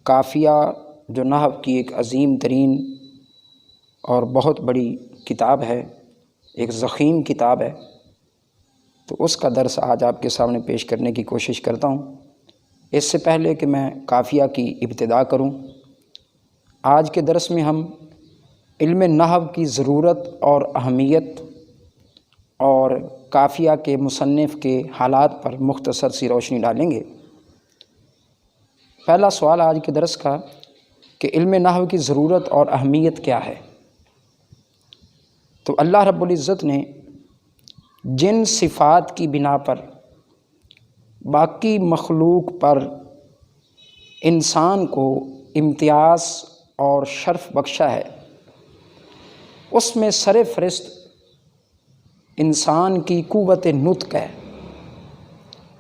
کافیہ جو نحو کی ایک عظیم ترین اور بہت بڑی کتاب ہے، ایک ضخیم کتاب ہے، تو اس کا درس آج آپ کے سامنے پیش کرنے کی کوشش کرتا ہوں۔ اس سے پہلے کہ میں کافیہ کی ابتدا کروں، آج کے درس میں ہم علم نحو کی ضرورت اور اہمیت اور کافیہ کے مصنف کے حالات پر مختصر سی روشنی ڈالیں گے۔ پہلا سوال آج کے درس کا کہ علم نحو کی ضرورت اور اہمیت کیا ہے؟ تو اللہ رب العزت نے جن صفات کی بنا پر باقی مخلوق پر انسان کو امتیاز اور شرف بخشا ہے، اس میں سر فہرست انسان کی قوت نطق ہے،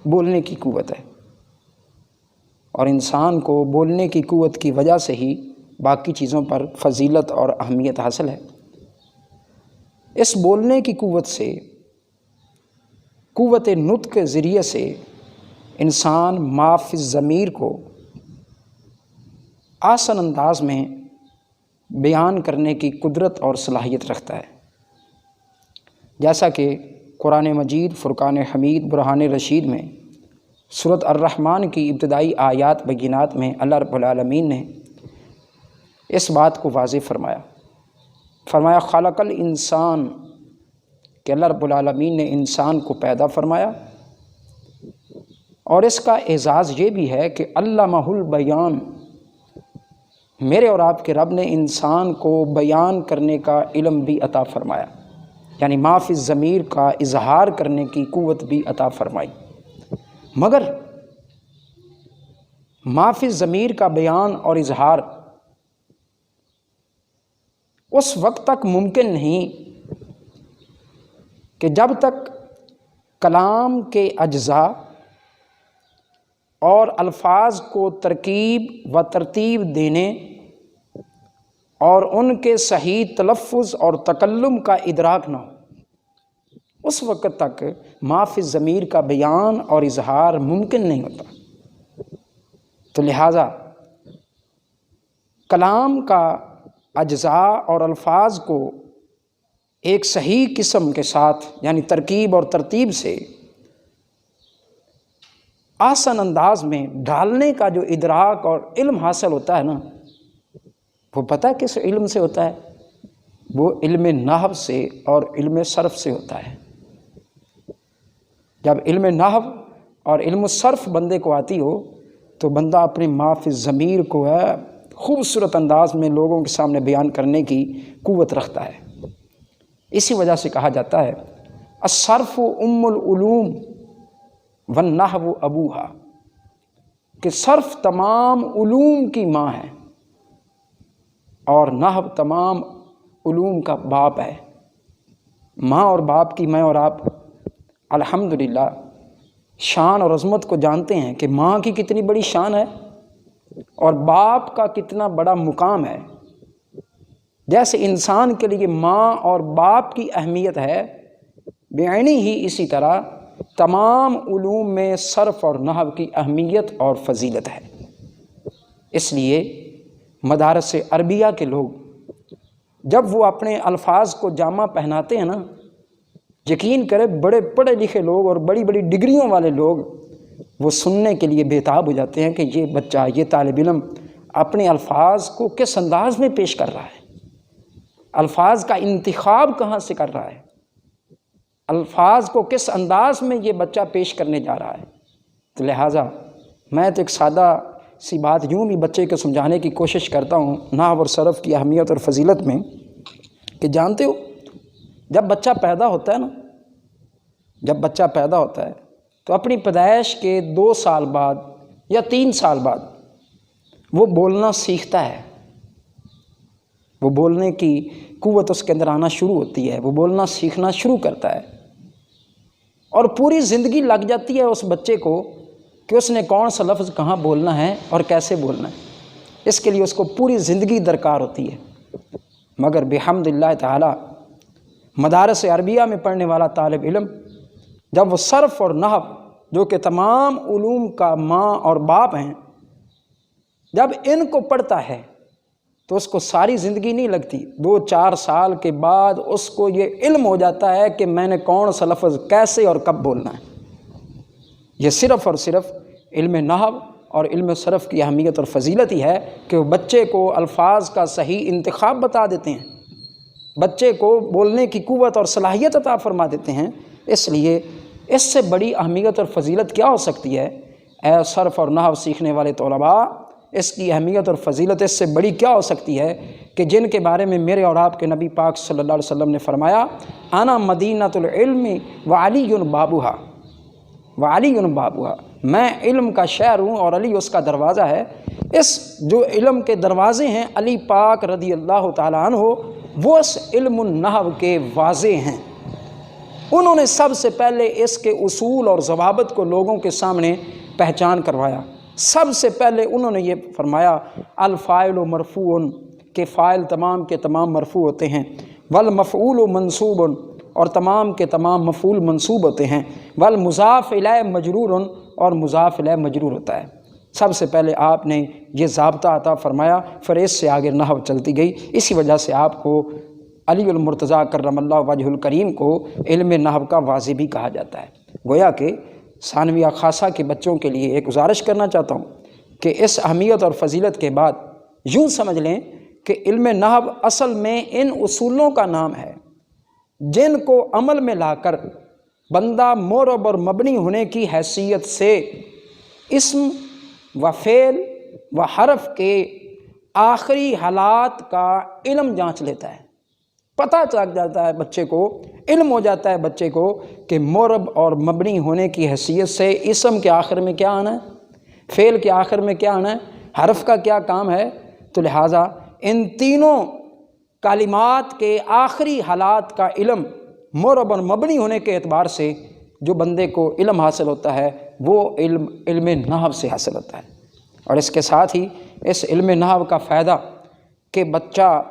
بولنے کی قوت ہے، اور انسان کو بولنے کی قوت کی وجہ سے ہی باقی چیزوں پر فضیلت اور اہمیت حاصل ہے۔ اس بولنے کی قوت سے، قوت نطق کے ذریعے سے انسان ما فی الضمیر کو آسان انداز میں بیان کرنے کی قدرت اور صلاحیت رکھتا ہے، جیسا کہ قرآن مجید فرقان حمید برہان رشید میں سورۃ الرحمن کی ابتدائی آیات بینات میں اللہ رب العالمین نے اس بات کو واضح فرمایا خلق الانسان، کہ اللہ رب العالمین نے انسان کو پیدا فرمایا، اور اس کا اعزاز یہ بھی ہے کہ علمہ البیان، میرے اور آپ کے رب نے انسان کو بیان کرنے کا علم بھی عطا فرمایا، یعنی ما فی الضمیر کا اظہار کرنے کی قوت بھی عطا فرمائی۔ مگر ما فی الضمیر کا بیان اور اظہار اس وقت تک ممکن نہیں کہ جب تک کلام کے اجزاء اور الفاظ کو ترکیب و ترتیب دینے اور ان کے صحیح تلفظ اور تکلم کا ادراک نہ ہو، اس وقت تک ما فی الضمیر کا بیان اور اظہار ممکن نہیں ہوتا۔ تو لہٰذا کلام کا اجزاء اور الفاظ کو ایک صحیح قسم کے ساتھ، یعنی ترکیب اور ترتیب سے آسان انداز میں ڈالنے کا جو ادراک اور علم حاصل ہوتا ہے نا، وہ پتہ کس علم سے ہوتا ہے؟ وہ علم نحو سے اور علم صرف سے ہوتا ہے۔ جب علم نحو اور علم صرف بندے کو آتی ہو تو بندہ اپنے ما فی الضمیر کو ہے خوبصورت انداز میں لوگوں کے سامنے بیان کرنے کی قوت رکھتا ہے۔ اسی وجہ سے کہا جاتا ہے الصرف ام العلوم والنحو ابوہا، کہ صرف تمام علوم کی ماں ہے اور نحو تمام علوم کا باپ ہے۔ ماں اور باپ کی میں اور آپ الحمدللہ شان اور عظمت کو جانتے ہیں کہ ماں کی کتنی بڑی شان ہے اور باپ کا کتنا بڑا مقام ہے۔ جیسے انسان کے لیے ماں اور باپ کی اہمیت ہے، بعینی ہی اسی طرح تمام علوم میں صرف اور نحو کی اہمیت اور فضیلت ہے۔ اس لیے مدارس عربیہ کے لوگ جب وہ اپنے الفاظ کو جامہ پہناتے ہیں نا، یقین کرے بڑے پڑھے لکھے لوگ اور بڑی بڑی ڈگریوں والے لوگ وہ سننے کے لیے بےتاب ہو جاتے ہیں کہ یہ بچہ، یہ طالب علم اپنے الفاظ کو کس انداز میں پیش کر رہا ہے، الفاظ کا انتخاب کہاں سے کر رہا ہے، الفاظ کو کس انداز میں یہ بچہ پیش کرنے جا رہا ہے۔ تو لہٰذا میں تو ایک سادہ سی بات یوں بھی بچے کو سمجھانے کی کوشش کرتا ہوں نحو اور صرف کی اہمیت اور فضیلت میں، کہ جانتے ہو جب بچہ پیدا ہوتا ہے نا، جب بچہ پیدا ہوتا ہے تو اپنی پیدائش کے 2 سال بعد یا 3 سال بعد وہ بولنا سیکھتا ہے، وہ بولنے کی قوت اس کے اندر آنا شروع ہوتی ہے، وہ بولنا سیکھنا شروع کرتا ہے، اور پوری زندگی لگ جاتی ہے اس بچے کو کہ اس نے کون سا لفظ کہاں بولنا ہے اور کیسے بولنا ہے۔ اس کے لیے اس کو پوری زندگی درکار ہوتی ہے۔ مگر بحمد اللہ تعالی مدارس عربیہ میں پڑھنے والا طالب علم جب وہ صرف اور نحو جو کہ تمام علوم کا ماں اور باپ ہیں، جب ان کو پڑھتا ہے تو اس کو ساری زندگی نہیں لگتی، 2-4 سال کے بعد اس کو یہ علم ہو جاتا ہے کہ میں نے کون سا لفظ کیسے اور کب بولنا ہے۔ یہ صرف اور صرف علم نحو اور علم صرف کی اہمیت اور فضیلت ہی ہے کہ وہ بچے کو الفاظ کا صحیح انتخاب بتا دیتے ہیں، بچے کو بولنے کی قوت اور صلاحیت عطا فرما دیتے ہیں۔ اس لیے اس سے بڑی اہمیت اور فضیلت کیا ہو سکتی ہے؟ اے صرف اور نحو سیکھنے والے طلباء، اس کی اہمیت اور فضیلت اس سے بڑی کیا ہو سکتی ہے کہ جن کے بارے میں میرے اور آپ کے نبی پاک صلی اللہ علیہ وسلم نے فرمایا، انا مدینۃ العلم وعلی بابھا، وعلی بابھا، میں علم کا شہر ہوں اور علی اس کا دروازہ ہے۔ اس جو علم کے دروازے ہیں علی پاک رضی اللہ تعالیٰ عنہ، وہ اس علم النحو کے واضح ہیں۔ انہوں نے سب سے پہلے اس کے اصول اور ضوابط کو لوگوں کے سامنے پہچان کروایا۔ سب سے پہلے انہوں نے یہ فرمایا، الفاعل مرفوع، کہ فاعل تمام کے تمام مرفوع ہوتے ہیں، والمفعول منصوب، اور تمام کے تمام مفعول منصوب ہوتے ہیں، والمضاف الیہ مجرور، اور مضاف الیہ مجرور ہوتا ہے۔ سب سے پہلے آپ نے یہ ضابطہ عطا فرمایا، پھر اس سے آگے نحو چلتی گئی۔ اسی وجہ سے آپ کو علی المرتضیٰ کرم اللہ وجہ الکریم کو علم نحو کا واضح بھی کہا جاتا ہے۔ گویا کہ ثانویہ خاصہ کے بچوں کے لیے ایک گزارش کرنا چاہتا ہوں کہ اس اہمیت اور فضیلت کے بعد یوں سمجھ لیں کہ علم نحو اصل میں ان اصولوں کا نام ہے جن کو عمل میں لا کر بندہ معرب اور مبنی ہونے کی حیثیت سے اسم و فعل و حرف کے آخری حالات کا علم جانچ لیتا ہے۔ پتہ چل جاتا ہے بچے کو، علم ہو جاتا ہے بچے کو کہ معرب اور مبنی ہونے کی حیثیت سے اسم کے آخر میں کیا آنا ہے، فعل کے آخر میں کیا آنا ہے، حرف کا کیا کام ہے۔ تو لہٰذا ان تینوں کلمات کے آخری حالات کا علم معرب اور مبنی ہونے کے اعتبار سے جو بندے کو علم حاصل ہوتا ہے وہ علم نحو سے حاصل ہوتا ہے۔ اور اس کے ساتھ ہی اس علم نحو کا فائدہ کہ بچہ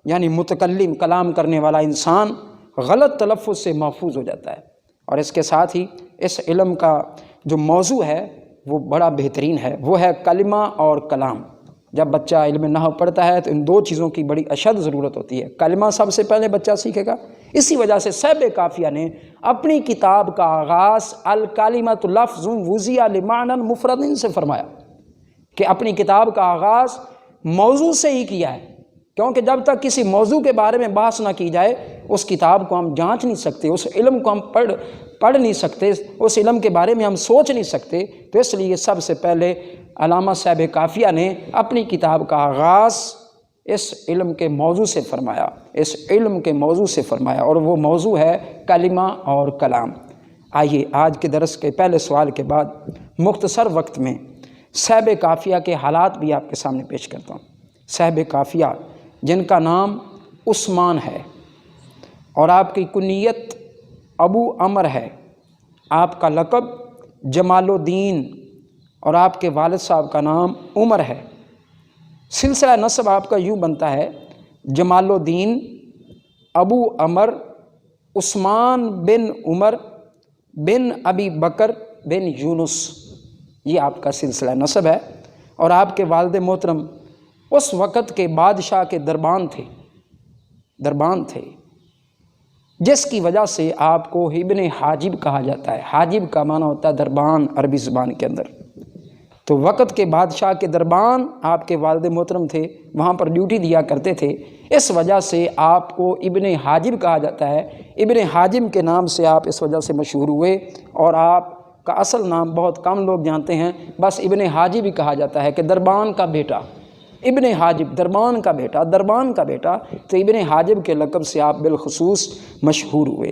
یعنی متکلم کلام کرنے والا انسان غلط تلفظ سے محفوظ ہو جاتا ہے۔ اور اس کے ساتھ ہی اس علم کا جو موضوع ہے وہ بڑا بہترین ہے، وہ ہے کلمہ اور کلام۔ جب بچہ علم نحو پڑھتا ہے تو ان دو چیزوں کی بڑی اشد ضرورت ہوتی ہے۔ کلمہ سب سے پہلے بچہ سیکھے گا، اسی وجہ سے صاحب کافیہ نے اپنی کتاب کا آغاز الکلمۃ لفظ وضع لمعنی مفرد سے فرمایا کہ اپنی کتاب کا آغاز موضوع سے ہی کیا ہے، کیونکہ جب تک کسی موضوع کے بارے میں بحث نہ کی جائے اس کتاب کو ہم جانچ نہیں سکتے، اس علم کو ہم پڑھ نہیں سکتے، اس علم کے بارے میں ہم سوچ نہیں سکتے۔ تو اس لیے سب سے پہلے علامہ صاحب کافیہ نے اپنی کتاب کا آغاز اس علم کے موضوع سے فرمایا، اس علم کے موضوع سے فرمایا، اور وہ موضوع ہے کلمہ اور کلام۔ آئیے آج کے درس کے پہلے سوال کے بعد مختصر وقت میں صاحب کافیہ کے حالات بھی آپ کے سامنے پیش کرتا ہوں۔ صاحب کافیہ جن کا نام عثمان ہے اور آپ کی کنیت ابو عمر ہے، آپ کا لقب جمال الدین، اور آپ کے والد صاحب کا نام عمر ہے۔ سلسلہ نسب آپ کا یوں بنتا ہے، جمال الدین ابو عمر عثمان بن عمر بن ابی بکر بن یونس، یہ آپ کا سلسلہ نسب ہے۔ اور آپ کے والد محترم اس وقت کے بادشاہ کے دربان تھے، جس کی وجہ سے آپ کو ابن حاجب کہا جاتا ہے۔ حاجب کا معنی ہوتا ہے دربان عربی زبان کے اندر۔ تو وقت کے بادشاہ کے دربان آپ کے والد محترم تھے، وہاں پر ڈیوٹی دیا کرتے تھے، اس وجہ سے آپ کو ابن حاجب کہا جاتا ہے۔ ابن حاجب کے نام سے آپ اس وجہ سے مشہور ہوئے، اور آپ کا اصل نام بہت کم لوگ جانتے ہیں، بس ابن حاجب ہی کہا جاتا ہے کہ دربان کا بیٹا، ابن حاجب دربان کا بیٹا، تو ابن حاجب کے لقب سے آپ بالخصوص مشہور ہوئے۔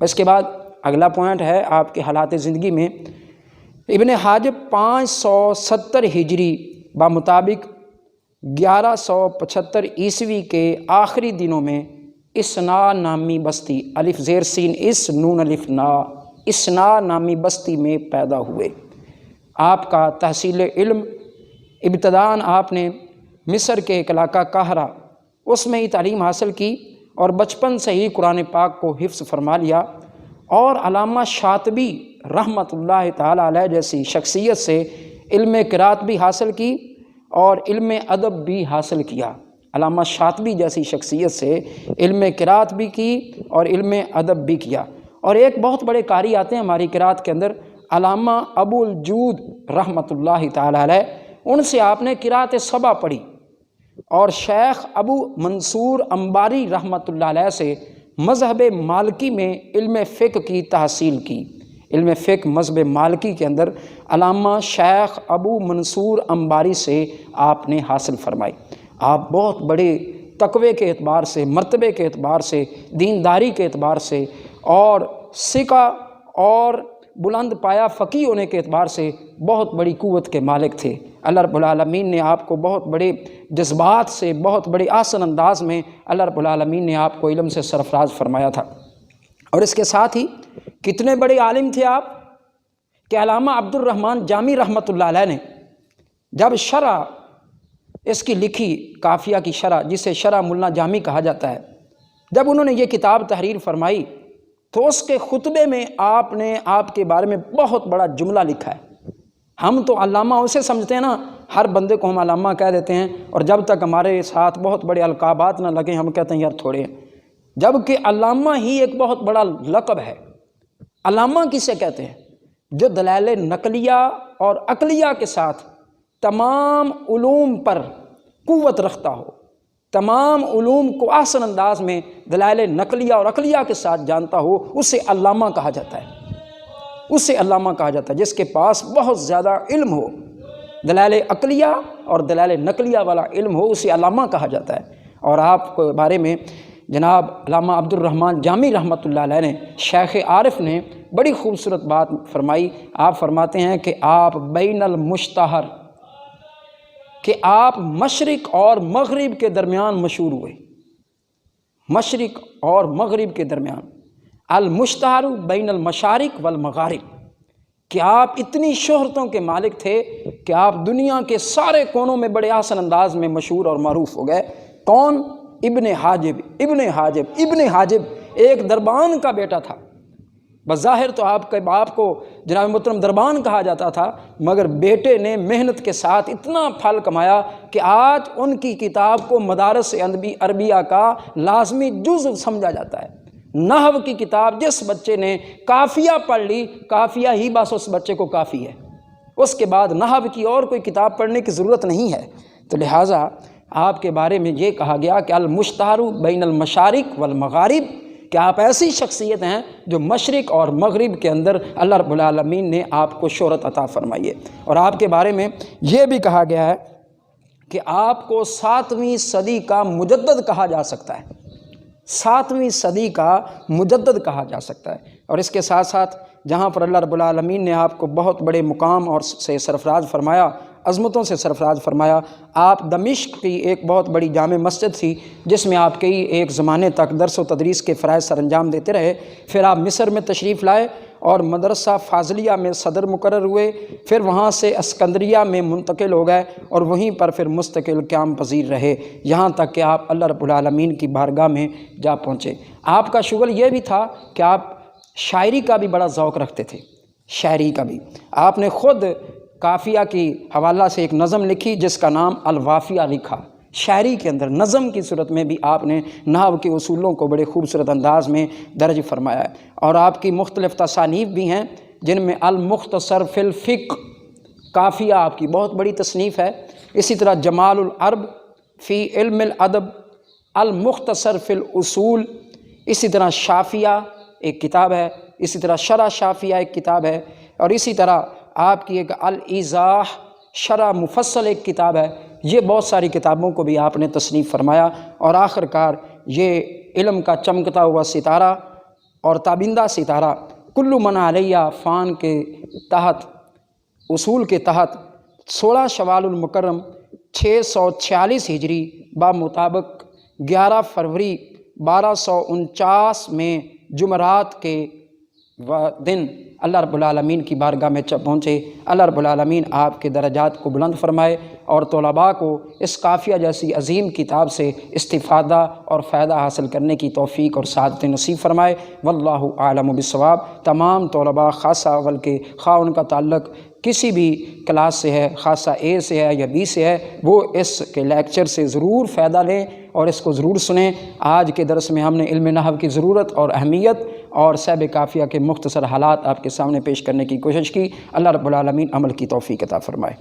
اس کے بعد اگلا پوائنٹ ہے آپ کے حالات زندگی میں۔ ابن حاجب 570 ہجری بمطابق 1175 عیسوی کے آخری دنوں میں اسنا نامی بستی، الف زیر سین اس نون الف نا، اسنا نامی بستی میں پیدا ہوئے۔ آپ کا تحصیل علم ابتداً آپ نے مصر کے ایک علاقہ قاہرہ اس میں ہی تعلیم حاصل کی، اور بچپن سے ہی قرآن پاک کو حفظ فرما لیا، اور علامہ شاطبی رحمۃ اللہ تعالیٰ علیہ جیسی شخصیت سے علم قرات بھی حاصل کی، اور علم ادب بھی حاصل کیا۔ علامہ شاطبی جیسی شخصیت سے علم قرات بھی کی اور علم ادب بھی کیا۔ اور ایک بہت بڑے قاری آتے ہیں ہماری قرات کے اندر، علامہ ابو الجود رحمۃ اللہ تعالی علیہ، ان سے آپ نے قرات سبع پڑھی، اور شیخ ابو منصور انباری رحمۃ اللہ علیہ سے مذہب مالکی میں علم فقہ کی تحصیل کی۔ علم فقہ مذہب مالکی کے اندر علامہ شیخ ابو منصور انباری سے آپ نے حاصل فرمائی۔ آپ بہت بڑے تقوی کے اعتبار سے، مرتبے کے اعتبار سے، دینداری کے اعتبار سے، اور ثقہ اور بلند پایا فقیہ ہونے کے اعتبار سے بہت بڑی قوت کے مالک تھے۔ اللہ رب العالمین نے آپ کو بہت بڑے جذبات سے، بہت بڑے آسن انداز میں اللہ رب العالمین نے آپ کو علم سے سرفراز فرمایا تھا۔ اور اس کے ساتھ ہی کتنے بڑے عالم تھے آپ کہ علامہ عبد الرحمن جامی رحمۃ اللہ علیہ نے جب شرح اس کی لکھی، کافیہ کی شرح، جسے شرح ملا جامی کہا جاتا ہے، جب انہوں نے یہ کتاب تحریر فرمائی تو اس کے خطبے میں آپ نے آپ کے بارے میں بہت بڑا جملہ لکھا ہے۔ ہم تو علامہ اسے سمجھتے ہیں نا، ہر بندے کو ہم علامہ کہہ دیتے ہیں، اور جب تک ہمارے ساتھ بہت بڑے القابات نہ لگیں ہم کہتے ہیں یار تھوڑے ہیں، جبکہ علامہ ہی ایک بہت بڑا لقب ہے۔ علامہ کسے کہتے ہیں؟ جو دلائل نقلیہ اور عقلیہ کے ساتھ تمام علوم پر قوت رکھتا ہو، تمام علوم کو احسن انداز میں دلائل نقلیہ اور عقلیہ کے ساتھ جانتا ہو، اسے علامہ کہا جاتا ہے۔ اسے علامہ کہا جاتا ہے جس کے پاس بہت زیادہ علم ہو، دلائل عقلیہ اور دلائل نقلیہ والا علم ہو، اسے علامہ کہا جاتا ہے۔ اور آپ کے بارے میں جناب علامہ عبد الرحمن جامی رحمۃ اللہ علیہ نے، شیخ عارف نے بڑی خوبصورت بات فرمائی۔ آپ فرماتے ہیں کہ آپ بین المشتہر، کہ آپ مشرق اور مغرب کے درمیان مشہور ہوئے، مشرق اور مغرب کے درمیان، المشتہر بین المشارق والمغارب، کہ آپ اتنی شہرتوں کے مالک تھے کہ آپ دنیا کے سارے کونوں میں بڑے آسن انداز میں مشہور اور معروف ہو گئے۔ کون؟ ابن حاجب۔ ابن حاجب ایک دربان کا بیٹا تھا۔ بظاہر تو آپ کے باپ کو جناب محترم دربان کہا جاتا تھا، مگر بیٹے نے محنت کے ساتھ اتنا پھل کمایا کہ آج ان کی کتاب کو مدارس عربیہ کا لازمی جز سمجھا جاتا ہے۔ نحو کی کتاب جس بچے نے کافیہ پڑھ لی، کافیہ ہی بس اس بچے کو کافی ہے، اس کے بعد نحو کی اور کوئی کتاب پڑھنے کی ضرورت نہیں ہے۔ تو لہٰذا آپ کے بارے میں یہ کہا گیا کہ المشتہر بین المشارق والمغارب، کہ آپ ایسی شخصیت ہیں جو مشرق اور مغرب کے اندر اللہ رب العالمین نے آپ کو شہرت عطا فرمائی ہے۔ اور آپ کے بارے میں یہ بھی کہا گیا ہے کہ آپ کو 7ویں صدی کا مجدد کہا جا سکتا ہے، 7ویں صدی کا مجدد کہا جا سکتا ہے۔ اور اس کے ساتھ ساتھ جہاں پر اللہ رب العالمین نے آپ کو بہت بڑے مقام اور سے سرفراز فرمایا، عظمتوں سے سرفراز فرمایا، آپ دمشق کی ایک بہت بڑی جامع مسجد تھی جس میں آپ کئی ایک زمانے تک درس و تدریس کے فرائض سر انجام دیتے رہے۔ پھر آپ مصر میں تشریف لائے اور مدرسہ فاضلیہ میں صدر مقرر ہوئے، پھر وہاں سے اسکندریہ میں منتقل ہو گئے اور وہیں پر پھر مستقل قیام پذیر رہے، یہاں تک کہ آپ اللہ رب العالمین کی بارگاہ میں جا پہنچے۔ آپ کا شغل یہ بھی تھا کہ آپ شاعری کا بھی بڑا ذوق رکھتے تھے، شاعری کا بھی۔ آپ نے خود کافیہ کی حوالہ سے ایک نظم لکھی جس کا نام الوافیہ لکھا، شاعری کے اندر نظم کی صورت میں بھی آپ نے نحو کے اصولوں کو بڑے خوبصورت انداز میں درج فرمایا ہے۔ اور آپ کی مختلف تصانیف بھی ہیں جن میں المختصر فی الفقہ، کافیہ آپ کی بہت بڑی تصنیف ہے، اسی طرح جمال العرب فی علم الادب، المختصر فی الاصول، اسی طرح شافیہ ایک کتاب ہے، اسی طرح شرح شافیہ ایک کتاب ہے، اور اسی طرح آپ کی ایک الایضاح شرح مفصل ایک کتاب ہے۔ یہ بہت ساری کتابوں کو بھی آپ نے تصنیف فرمایا، اور آخر کار یہ علم کا چمکتا ہوا ستارہ اور تابندہ ستارہ کل من علیہ فان کے تحت، اصول کے تحت 16 شوال المکرم 646 ہجری بمطابق 11 فروری 1249 میں جمعرات کے دن اللہ رب العالمین کی بارگاہ میں پہنچے۔ اللہ رب العالمین آپ کے درجات کو بلند فرمائے اور طلباء کو اس کافیہ جیسی عظیم کتاب سے استفادہ اور فائدہ حاصل کرنے کی توفیق اور سعادت نصیب فرمائے۔ واللہ اعلم بالصواب۔ تمام طلباء خاصہ بلکہ خواہ ان کا تعلق کسی بھی کلاس سے ہے، خاصہ اے سے ہے یا بی سے ہے، وہ اس کے لیکچر سے ضرور فائدہ لیں اور اس کو ضرور سنیں۔ آج کے درس میں ہم نے علم نحو کی ضرورت اور اہمیت اور صحب کافیہ کے مختصر حالات آپ کے سامنے پیش کرنے کی کوشش کی۔ اللہ رب العالمین عمل کی توفیق عطا فرمائے۔